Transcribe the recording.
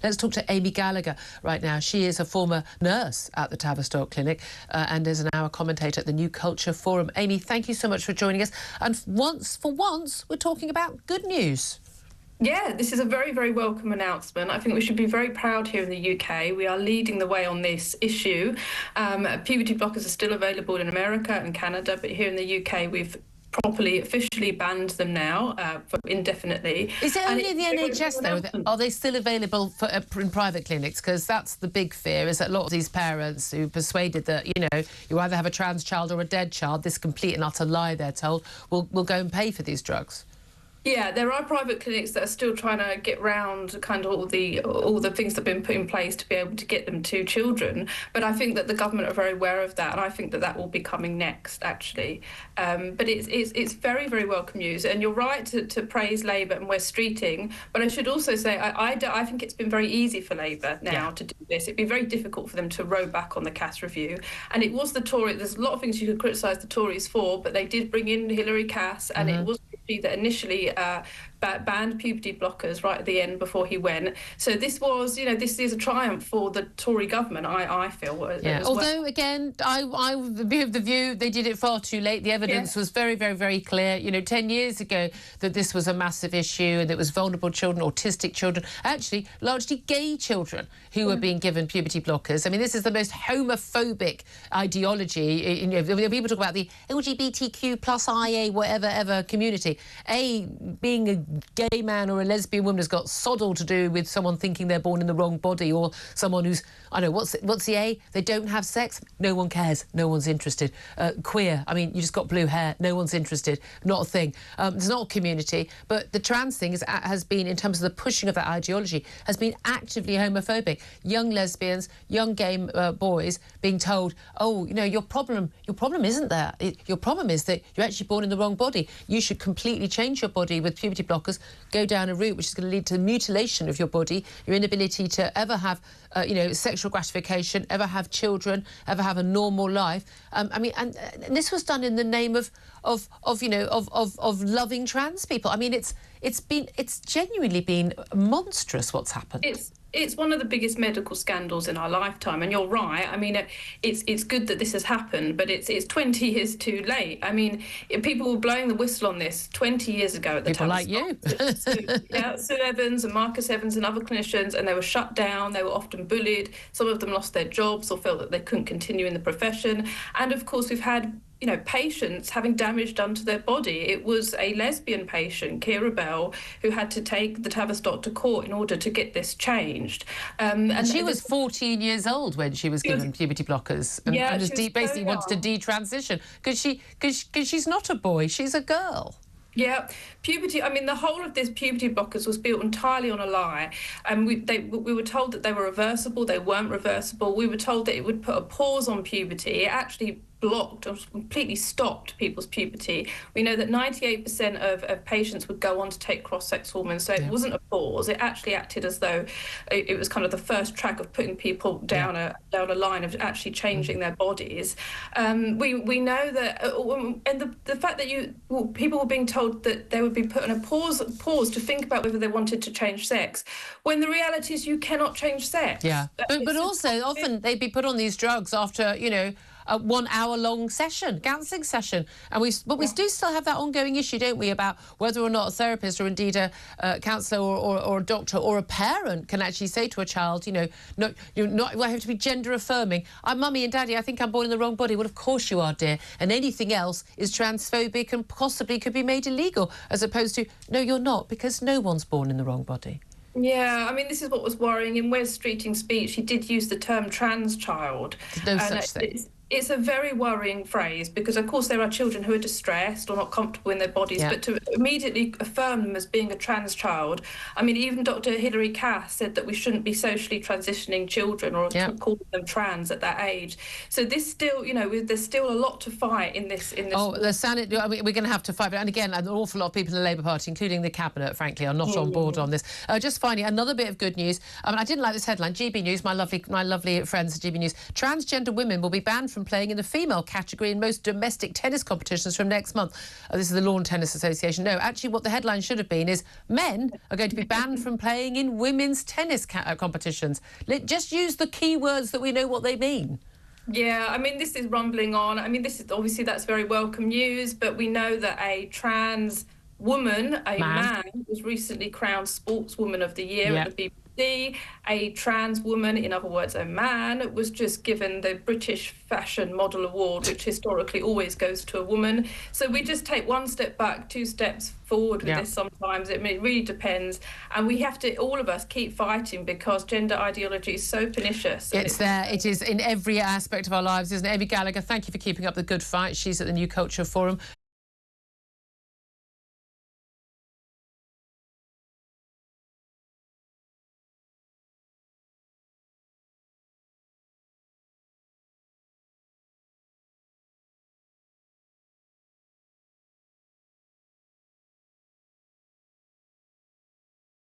Let's talk to Amy Gallagher right now. She is a former nurse at the Tavistock Clinic and is now a commentator at the New Culture Forum. Amy, thank you so much for joining us. And for once, we're talking about good news. Yeah, this is a very, very welcome announcement. I think we should be very proud here in the UK. We are leading the way on this issue. Puberty blockers are still available in America and Canada, but here in the UK, we've officially banned them now for indefinitely. Is it only the NHS though? Are they still available for, in private clinics? Because that's the big fear, is that a lot of these parents who are persuaded that, you know, you either have a trans child or a dead child, this complete and utter lie, they're told, will go and pay for these drugs. Yeah, there are private clinics that are still trying to get round kind of all the things that have been put in place to be able to get them to children. But I think that the government are very aware of that, and I think that that will be coming next, actually. But it's very, very welcome news. And you're right to praise Labour and West Streeting. But I should also say I think it's been very easy for Labour now to do this. It'd be very difficult for them to row back on the Cass review. And it was the Tories. There's a lot of things you could criticise the Tories for, but they did bring in Hilary Cass, and it was that initially banned puberty blockers right at the end before he went. So this was, you know, this is a triumph for the Tory government, I feel. Yeah. Although, again, I would be of the view they did it far too late. The evidence was very, very, very clear. You know, 10 years ago that this was a massive issue and it was vulnerable children, autistic children, actually largely gay children who were being given puberty blockers. I mean, this is the most homophobic ideology. You know, people talk about the LGBTQ plus IA whatever ever community. Being a gay man or a lesbian woman has got sod all to do with someone thinking they're born in the wrong body, or someone who's, I don't know, what's the A? They don't have sex. No one cares. No one's interested. Queer. I mean, you just got blue hair. No one's interested. Not a thing. It's not a community. But the trans thing has been, in terms of the pushing of that ideology, has been actively homophobic. Young lesbians, young gay boys being told, oh, you know, your problem isn't that. Your problem is that you're actually born in the wrong body. You should completely change your body with puberty blockers, go down a route which is going to lead to the mutilation of your body, your inability to ever have, you know, sexual gratification, ever have children, ever have a normal life. I mean, and this was done in the name of loving trans people. I mean, it's genuinely been monstrous what's happened. It's one of the biggest medical scandals in our lifetime, and you're right. I mean, it's good that this has happened, but it's 20 years too late. I mean, people were blowing the whistle on this 20 years ago at the time. People like you. Sue Evans and Marcus Evans and other clinicians, and they were shut down. They were often bullied. Some of them lost their jobs or felt that they couldn't continue in the profession. And of course, we've had, you know, patients having damage done to their body. It was a lesbian patient, Kira Bell, who had to take the Tavistock to court in order to get this changed. And she was 14 years old when she was given puberty blockers, and just basically wanted to detransition because she's not a boy, she's a girl. Yeah, puberty, I mean, the whole of this puberty blockers was built entirely on a lie. And we were told that they were reversible. They weren't reversible. We were told that it would put a pause on puberty. It actually blocked or completely stopped people's puberty. We know that 98% of patients would go on to take cross-sex hormones, so it wasn't a pause. It actually acted as though it was kind of the first track of putting people down a line of actually changing their bodies. We know that, and the fact that people were being told that they would be put on a pause to think about whether they wanted to change sex, when the reality is you cannot change sex. Yeah, but also often they'd be put on these drugs after, you know, a 1 hour long session, counselling session. And we do still have that ongoing issue, don't we, about whether or not a therapist or indeed a counsellor or a doctor or a parent can actually say to a child, you know, no, I have to be gender affirming. I'm mummy and daddy, I think I'm born in the wrong body. Well, of course you are, dear. And anything else is transphobic and possibly could be made illegal, as opposed to, no, you're not, because no one's born in the wrong body. Yeah, I mean, this is what was worrying. In Wes Streeting's speech, he did use the term trans child. There's no such thing. It's a very worrying phrase because, of course, there are children who are distressed or not comfortable in their bodies, but to immediately affirm them as being a trans child, I mean, even Dr. Hilary Cass said that we shouldn't be socially transitioning children or calling them trans at that age. So this still, you know, there's still a lot to fight in this. Oh, the sanity. I mean, we're going to have to fight. And again, an awful lot of people in the Labour Party, including the Cabinet, frankly, are not on board on this. Just finally, another bit of good news. I mean, I didn't like this headline. GB News, my lovely friends at GB News. Transgender women will be banned from from playing in the female category in most domestic tennis competitions from next month. This is the Lawn Tennis Association. No, actually what the headline should have been is men are going to be banned from playing in women's tennis competitions. Just use the key words that we know what they mean. Yeah, I mean, this is rumbling on. I mean, this is obviously that's very welcome news, but we know that a trans woman, a man was recently crowned Sportswoman of the Year at the BBC. A trans woman, in other words, a man, was just given the British Fashion Model Award, which historically always goes to a woman. So we just take one step back, two steps forward with this sometimes. It really depends. And we have to, all of us, keep fighting because gender ideology is so pernicious. It's there. It is in every aspect of our lives, isn't it? Amy Gallagher, thank you for keeping up the good fight. She's at the New Culture Forum.